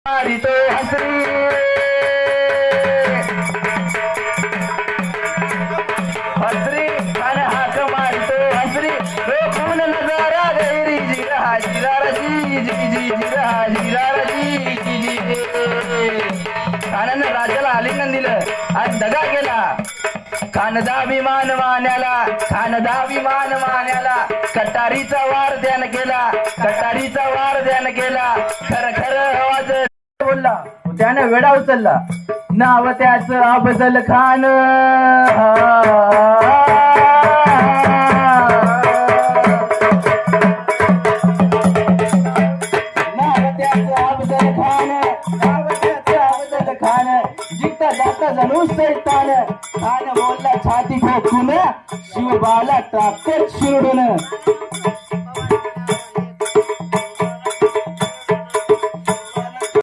मारितो हसरी हसरी खान हाक मारितो हसरी रोखून नजारा गैरी जिरा जिरा जी जी जी जिरा जिरा जी जी जी खानानं राजाला आलिंगन दिलं आज दगा केला खानदाभिमान मान्याला कटारीचा वार ध्यान केला खर खर आवाज बोलला त्याने वेडा उचलला नाव त्याचं अफजल खान जिंकता जाता जणू सैतान खान बोलला छाती ठोकून शिवबाला टाकत शिरडून